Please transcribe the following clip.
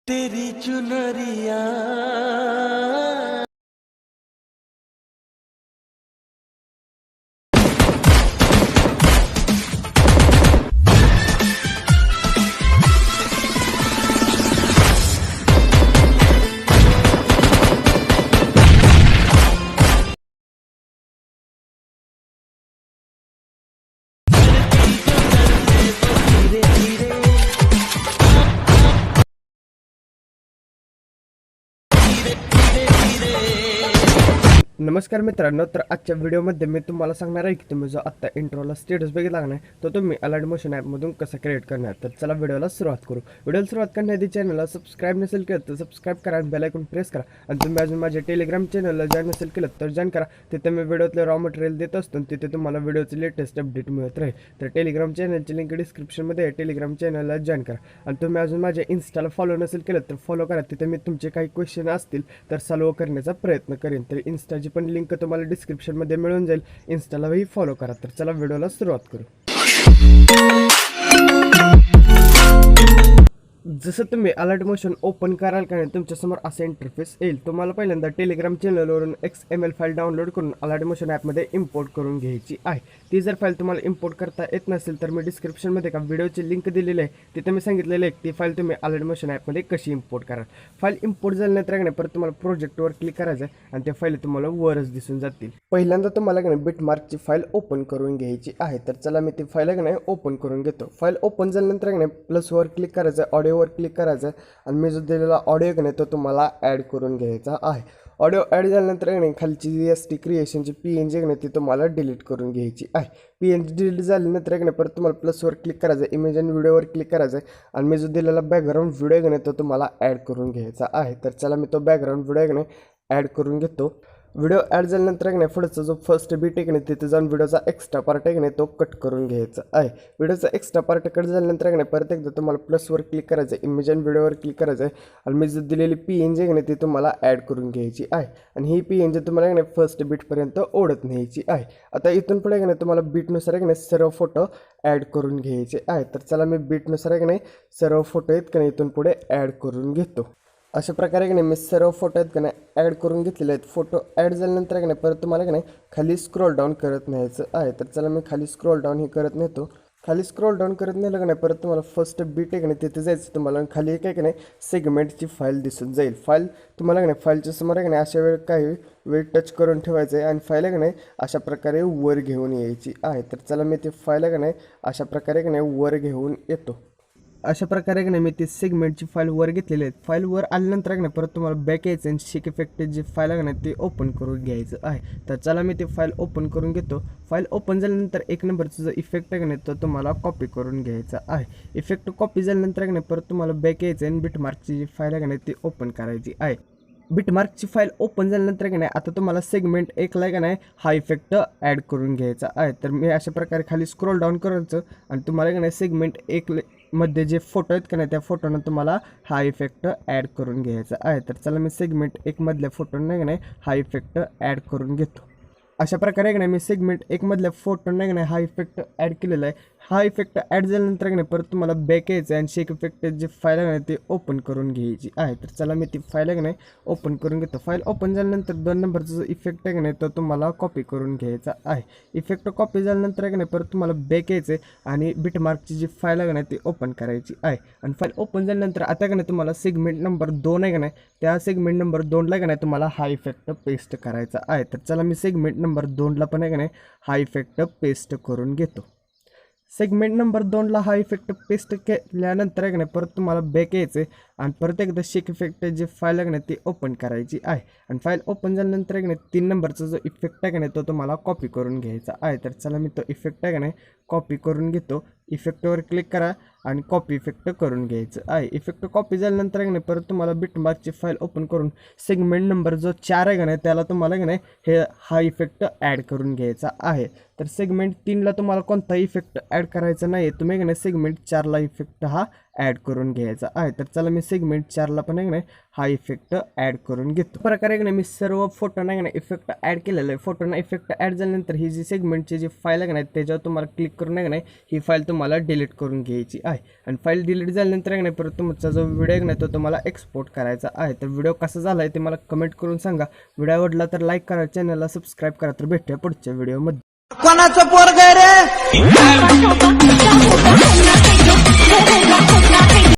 तेरी चुनरिया। नमस्कार मित्रांनो, तर आजच्या व्हिडिओमध्ये मी तुम्हाला सांगणार आहे की तुम्ही जो आत्ता इंट्रोला स्टेटस बघितला नाही तो तुम्ही अलाइट मोशन ॲपमधून कसा क्रिएट करणार. तर चला व्हिडिओला सुरुवात करू. व्हिडिओला सुरुवात करण्याआधी चॅनलला सबस्क्राईब नसेल केलं तर सबस्क्राईब करा आणि बेल आयकॉन प्रेस करा. आणि तुम्ही अजून माझ्या टेलिग्राम चॅनलला जॉईन नसेल केलं तर जॉईन करा. तिथे मी व्हिडिओतले रॉ मटेरियल देत असतो, तिथे तुम्हाला व्हिडिओचे लेटेस्ट अपडेट मिळत राहील. तर टेलिग्राम चॅनलची लिंक डिस्क्रिप्शनमध्ये आहे, टेलिग्राम चॅनलला जॉईन करा. आणि तुम्ही अजून माझ्या इन्स्टाला फॉलो नसेल केलं तर फॉलो करा. तिथे मी तुमचे काही क्वेश्चन असतील तर सॉल्व्ह करण्याचा प्रयत्न करेन. तर इन्स्टाची पण लिंक तुम्हाला डिस्क्रिप्शनमध्ये मिळून जाईल, इन्स्टालाही फॉलो करा. तर चला व्हिडिओला सुरुवात करू. जसं तुम्ही अलर्ट मोशन ओपन कराल का नाही तुमच्यासमोर असा इंटरफेस येईल. तुम्हाला पहिल्यांदा टेलिग्राम चॅनलवरून XML फाईल डाउनलोड करून अलर्ट मोशन ॲपमध्ये इम्पोर्ट करून घ्यायची आहे. ती जर फाईल तुम्हाला इम्पोर्ट करता येत नसेल तर मी डिस्क्रिप्शनमध्ये का व्हिडिओची लिंक दिलेली आहे, तिथे मी सांगितलेलं आहे ती फाईल तुम्ही अलर्ट मोशन ॲपमध्ये कशी इम्पोर्ट कराल. फाईल इम्पोर्ट झाल्यानंतर परत तुम्हाला प्रोजेक्टवर क्लिक करायचं आहे आणि त्या फाईल तुम्हाला वरच दिसून जातील. पहिल्यांदा तुम्हाला बिटमार्कची फाईल ओपन करून घ्यायची आहे. तर चला मी ती फाईल ओपन करून घेतो. फाईल ओपन झाल्यानंतर प्लसवर क्लिक करायचं, ऑडिओवर क्लिक करायचं आणि मी जो दिलेला ऑडिओ तो तुम्हाला ॲड करून घ्यायचा आहे. ऑडिओ ॲड झाल्यानंतर खालची GST क्रिएशनची PNG ती तुम्हाला डिलीट करून घ्यायची आहे. PNG डिलीट झाल्यानंतर परत तुम्हाला प्लसवर क्लिक करायचं, इमेज आणि व्हिडिओवर क्लिक करायचं आणि मी जो दिलेला बॅकग्राऊंड व्हिडिओ तो तुम्हाला ॲड करून घ्यायचा आहे. तर चला मी तो बॅकग्राऊंड व्हिडिओ ॲड करून घेतो. व्हिडिओ ॲड झाल्यानंतर पुढचा जो फर्स्ट बीट आहे तिथे जाऊन व्हिडिओचा एक्स्ट्रा पार्ट आहे तो कट करून घ्यायचा आहे. व्हिडिओचा एक्स्ट्रा पार्ट कट झाल्यानंतर परत एकदा तुम्हाला प्लसवर क्लिक करायचं, इमेज आणि व्हिडिओवर क्लिक करायचं आहे आणि मी जो दिलेली PNG ती तुम्हाला ॲड करून घ्यायची आहे. आणि ही PNG तुम्हाला फर्स्ट बीटपर्यंत ओढत न्यायची आहे. आता इथून पुढे तुम्हाला बीटनुसार सर्व फोटो ॲड करून घ्यायचे आहे. तर चला मी बीटनुसार सर्व फोटो इथून पुढे ॲड करून घेतो. अशा प्रकारे मी सर्व फोटो ॲड करून घेतलेले आहेत. फोटो ॲड झाल्यानंतर परत तुम्हाला खाली स्क्रोल डाऊन करत न्यायचं आहे. तर चला मी खाली स्क्रोल डाऊन करत नेतो. खाली स्क्रोल डाऊन करत नेलं परत तुम्हाला फर्स्ट बीट तिथे जायचं. तुम्हाला खाली सेगमेंटची फाईल दिसून जाईल. फाईल तुम्हाला फाईलच्या समोर अशा वेळ काही वेळ टच करून ठेवायचं आहे आणि फाईल अशा प्रकारे वर घेऊन यायची आहे. तर चला मी ती फाईल अशा प्रकारे वर घेऊन येतो. अशा प्रकारे मी ती सेगमेंटची फाईल वर घेतलेली आहे. फाईल वर आल्यानंतर परत तुम्हाला बॅक यायचं आणि शेक इफेक्ट जी फाईल आहे ती ओपन करून घ्यायचं आहे. तर चला मी ती फाईल ओपन करून घेतो. फाईल ओपन झाल्यानंतर एक नंबरचा जो इफेक्ट आहे तो तुम्हाला कॉपी करून घ्यायचा आहे. इफेक्ट कॉपी झाल्यानंतर परत तुम्हाला बॅक यायचं आणि बिटमार्कची जी फाईल आहे ती ओपन करायची आहे. बिटमार्कची फाईल ओपन झाल्यानंतर आता तुम्हाला सेगमेंट एकला हा इफेक्ट ॲड करून घ्यायचा आहे. तर मी अशा प्रकारे खाली स्क्रोल डाऊन करायचं आणि तुम्हाला सेगमेंट एक मध्ये जे फोटो आहेत त्या फोटोनं तुम्हाला हा इफेक्ट ॲड करून घ्यायचा आहे. तर चला मी सेगमेंट एक मधल्या फोटोनं हा इफेक्ट ॲड करून घेतो. अशा प्रकारे मी सेगमेंट एक मधल्या फोटोनं हा इफेक्ट ॲड केलेला आहे. हा इफेक्ट ॲड झाल्यानंतर परत तुम्हाला बॅक यायचं आणि शेक इफेक्ट जी फाईल आहे ती ओपन करून घ्यायची आहे. तर चला मी ती फाईल ओपन करून घेतो. फाईल ओपन झाल्यानंतर 2 नंबरचा जो इफेक्ट आहे तो तुम्हाला कॉपी करून घ्यायचा आहे. इफेक्ट कॉपी झाल्यानंतर परत तुम्हाला बॅक यायचं आणि बिटमार्कची जी फाईल आहे ती ओपन करायची आहे. आणि फाईल ओपन झाल्यानंतर आता तुम्हाला सेगमेंट नंबर 2 आहे त्या सेगमेंट नंबर 2ला तुम्हाला हा इफेक्ट पेस्ट करायचा आहे. तर चला मी सेगमेंट नंबर 2ला पण हा इफेक्ट पेस्ट करून घेतो. सेगमेंट नंबर 2ला हा इफेक्ट पेस्ट केल्यानंतर परत तुम्हाला बॅक यायचे आणि परत एकदा शेक इफेक्ट जी फाईल आहे ती ओपन करायची आहे. आणि फाईल ओपन झाल्यानंतर 3 नंबरचा जो इफेक्ट आहे तो तुम्हाला कॉपी करून घ्यायचा आहे. तर चला मी तो इफेक्ट आहे कॉपी करून घेतो. इफेक्टवर क्लिक करा आणि कॉपी इफेक्ट करून घ्यायचं आहे. इफेक्ट कॉपी झाल्यानंतर परत तुम्हाला बिटमार्कची फाईल ओपन करून सेगमेंट नंबर जो 4 आहे त्याला तुम्हाला हा इफेक्ट ॲड करून घ्यायचा आहे. तर सेगमेंट 3ला तुम्हाला कोणताही इफेक्ट ॲड करायचा नाही. तुम्ही सेगमेंट 4ला इफेक्ट हा ॲड करून घ्यायचा आहे. तर चला मी सेगमेंट 4ला पण आहे ना हा इफेक्ट ॲड करून घेतो. प्रकारे आहे ना मी सर्व फोटो नाही ना इफेक्ट ॲड केलेला आहे. फोटोना इफेक्ट ॲड झाल्यानंतर ही जी सेगमेंटची जी फाईल आहे ना त्याच्यावर तुम्हाला क्लिक करून आहे ना ही फाईल तुम्हाला डिलीट करून घ्यायची आहे. आणि फाईल डिलीट झाल्यानंतर आहे ना परत तुमचा जो व्हिडिओ आहे ना तो तुम्हाला एक्सपोर्ट करायचा आहे. तर व्हिडिओ कसा झाला आहे ते मला कमेंट करून सांगा. व्हिडिओ आवडला तर लाईक करा, चॅनलला सबस्क्राईब करा. तर भेटूया पुढच्या व्हिडिओमध्ये. कोणाचं पोरग रे